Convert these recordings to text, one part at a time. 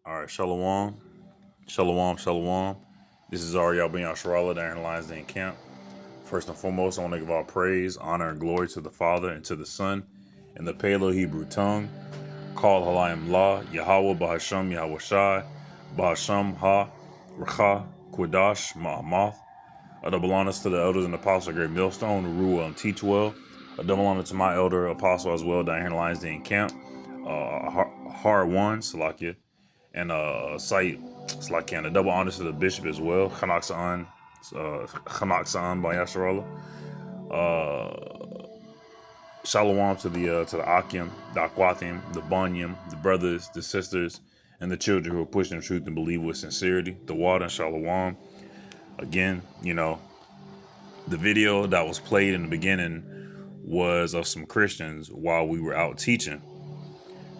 All right, Shalom. Shalom, Shalom. This is Ariel Ben Yasharallah there in Lions Den Camp. First and foremost, I want to give all praise, honor, and glory to the Father and to the Son in the Paleo Hebrew tongue. Call Halayim La, Yahweh Bahasham Yahweh Shai, Bahasham Ha, Racha, Quadash, Ma'amath. A double honor to the elders and apostles of Great Millstone, who rule and teach well. A double honor to my elder apostle as well, down here in Lions Den Camp. Hard one, Salakia. And Said Slakan. A double honor to the bishop as well, Chanaksan, Chanaksan by Yasharallah. Shalom to the Akim, the Akwathim, the Banyam, the brothers, the sisters, and the children who are pushing the truth and believe with sincerity. The water and Shalom. Again, the video that was played in the beginning was of some Christians while we were out teaching.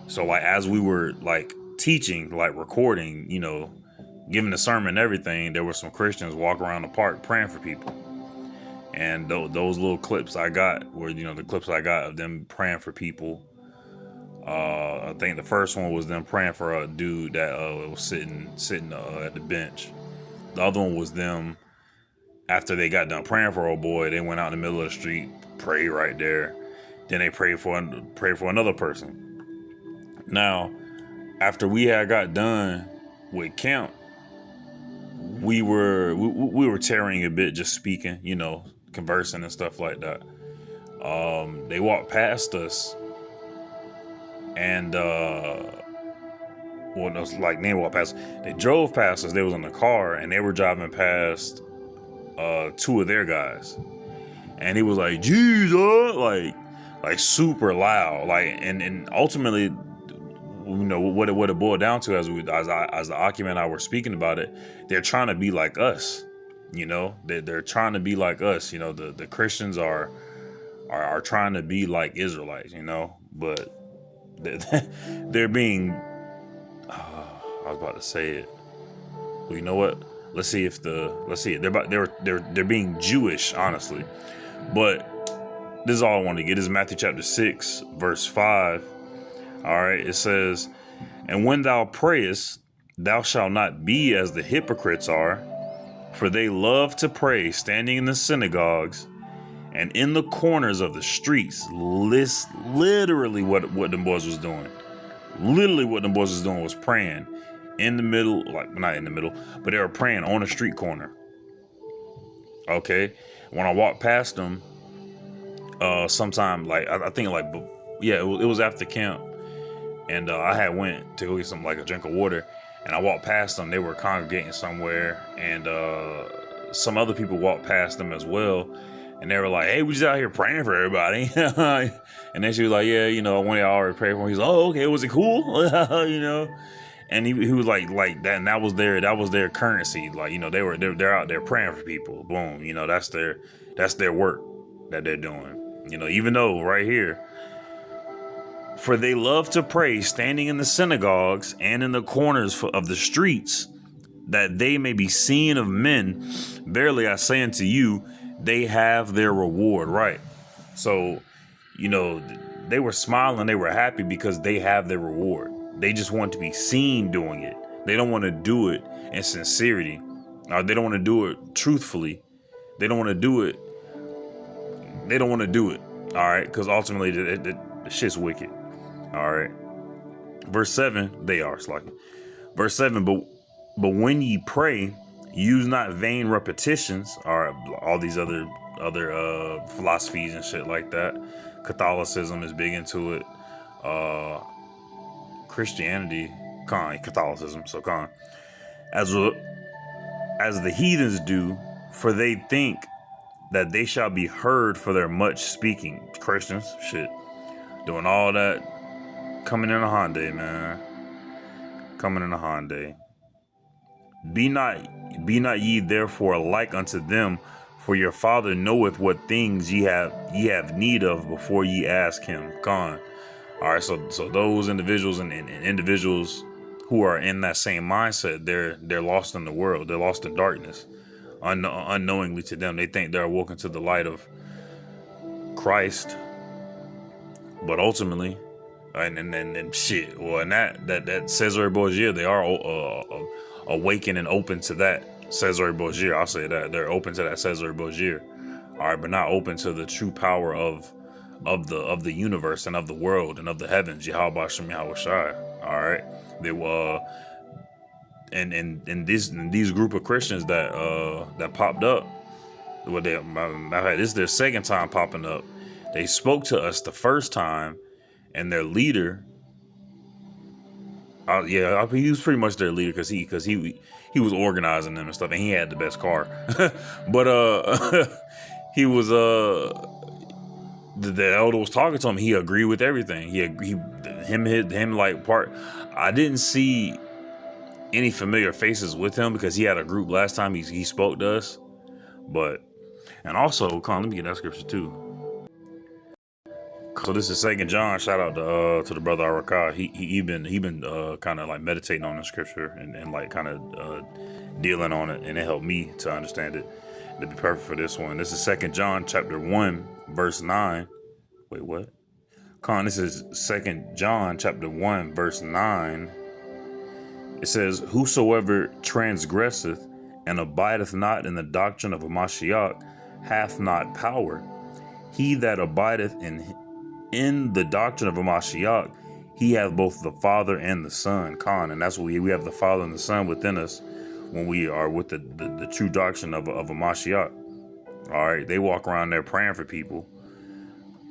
So like as we were like teaching, like recording, giving the sermon and everything, there were some Christians walking around the park praying for people. And those little clips I got were, the clips I got of them praying for people. I think the first one was them praying for a dude that was sitting at the bench. The other one was them after they got done praying for old boy. They went out in the middle of the street, prayed right there. Then they prayed for another person. Now, after we had got done with camp, we were tearing a bit, just speaking, conversing and stuff like that. They walked past us, and they walked past. They drove past us. They was in the car, and they were driving past two of their guys, and he was like, "Jesus!" like super loud, and ultimately, what it boiled down to as the Akim and I were speaking about it, they're trying to be like us. They're trying to be like us. The Christians are trying to be like Israelites, but they're being. I was about to say it. Well, you know what? Let's see it. They're being Jewish, honestly. But this is all I want to get. This is Matthew chapter 6, verse 5. All right, it says, "And when thou prayest, thou shalt not be as the hypocrites are, for they love to pray standing in the synagogues and in the corners of the streets." Literally what them boys was doing. Literally what them boys was doing was praying in the middle, not in the middle, but they were praying on a street corner. Okay, when I walked past them, sometime I think it was after camp, and I had went to go get some a drink of water, and I walked past them. They were congregating somewhere, and some other people walked past them as well, and they were like, "Hey, we just out here praying for everybody." And then she was like, "Yeah, one of y'all already prayed for him." He's like, "Oh, okay, was it cool?" And he was like that, and that was their currency. They're out there praying for people. Boom, that's their work that they're doing. Even though right here, "For they love to pray standing in the synagogues and in the corners of the streets, that they may be seen of men. Verily I say unto you, they have their reward." Right. So, they were smiling, they were happy because they have their reward. They just want to be seen doing it. They don't want to do it in sincerity. Or they don't want to do it truthfully. They don't want to do it. All right. Because ultimately, the shit's wicked. All right. Verse 7, they are slacking. Verse 7, but when ye pray, use not vain repetitions, or all these other philosophies and shit like that. Catholicism is big into it. Christianity, Catholicism, so as the heathens do, for they think that they shall be heard for their much speaking. Christians, shit, doing all that, coming in a Hyundai, man, coming in a Hyundai. Be not ye therefore like unto them, for your Father knoweth what things ye have need of before ye ask him. All right, so those individuals and individuals who are in that same mindset, they're lost in the world. They're lost in darkness, unknowingly to them. They think they're awoken to the light of Christ, but ultimately, And shit. Well, and that Cesare Borgia, they are awakened and open to that Cesare Borgia. I'll say that they're open to that Cesare Borgia. All right, but not open to the true power of the universe and of the world and of the heavens. Yahweh Shem Yahweh Shai. All right, they were and these group of Christians that popped up. Well, this is their second time popping up. They spoke to us the first time, and their leader, he was pretty much their leader because he was organizing them and stuff, and he had the best car. But he was the elder was talking to him. He agreed with everything. Him like part. I didn't see any familiar faces with him because he had a group last time he spoke to us. But and also, let me get that scripture too. So this is Second John. Shout out to the brother Arakah. He been kind of like meditating on the scripture and like kind of dealing on it, and it helped me to understand it to be perfect for this one. This is Second John chapter 1 verse 9. Wait, what? This is Second John chapter 1 verse 9. It says, "Whosoever transgresseth and abideth not in the doctrine of a Mashiach hath not power. He that abideth in the doctrine of a Mashiach, he hath both the Father and the Son." And that's what we have, the Father and the Son within us when we are with the true doctrine of a Mashiach. All right, they walk around there praying for people,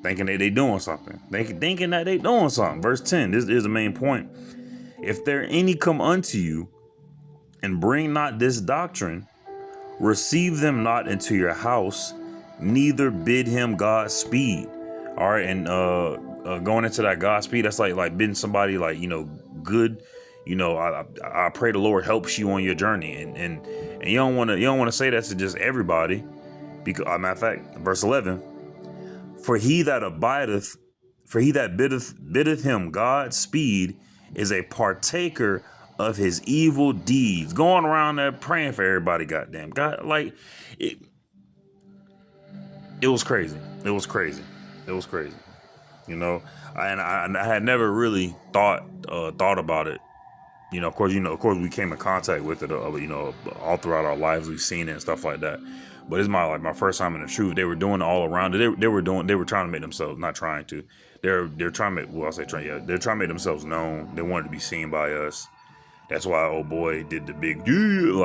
thinking that they doing something. Thinking that they doing something. Verse 10, this is the main point. "If there any come unto you and bring not this doctrine, receive them not into your house, neither bid him Godspeed." All right, and going into that Godspeed, that's like bidding somebody like, good. I pray the Lord helps you on your journey, and you don't want to say that to just everybody, because matter of fact, verse 11, for he that biddeth him Godspeed is a partaker of his evil deeds. Going around there praying for everybody, goddamn God, like it was crazy. It was crazy. And I had never really thought about it. Of course, we came in contact with it, all throughout our lives, we've seen it and stuff like that. But it's my first time in the truth. They were doing it all around it. They were trying to make themselves, not trying to. They're trying to make, they're trying to make themselves known. They wanted to be seen by us. That's why old boy did the big deal,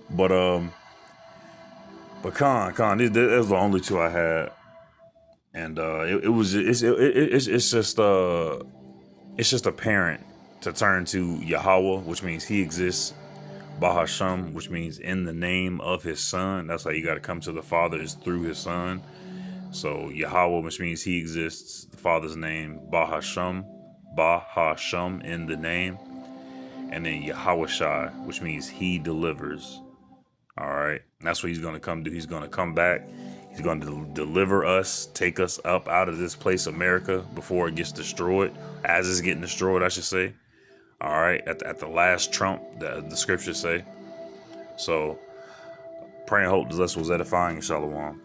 But Khan, these was the only two I had, and it's just apparent to turn to Yahweh, which means He exists, Bahasham, which means in the name of His Son. That's how you got to come to the Father, is through His Son. So Yahweh, which means He exists, the Father's name, Bahasham, in the name, and then Yahweh Shai, which means He delivers. All right, and that's what He's going to come do. He's going to come back. He's going to deliver us, take us up out of this place, America, before it gets destroyed, as it's getting destroyed, I should say. All right, at the last trump, the scriptures say. So, pray and hope this was edifying. Shalom.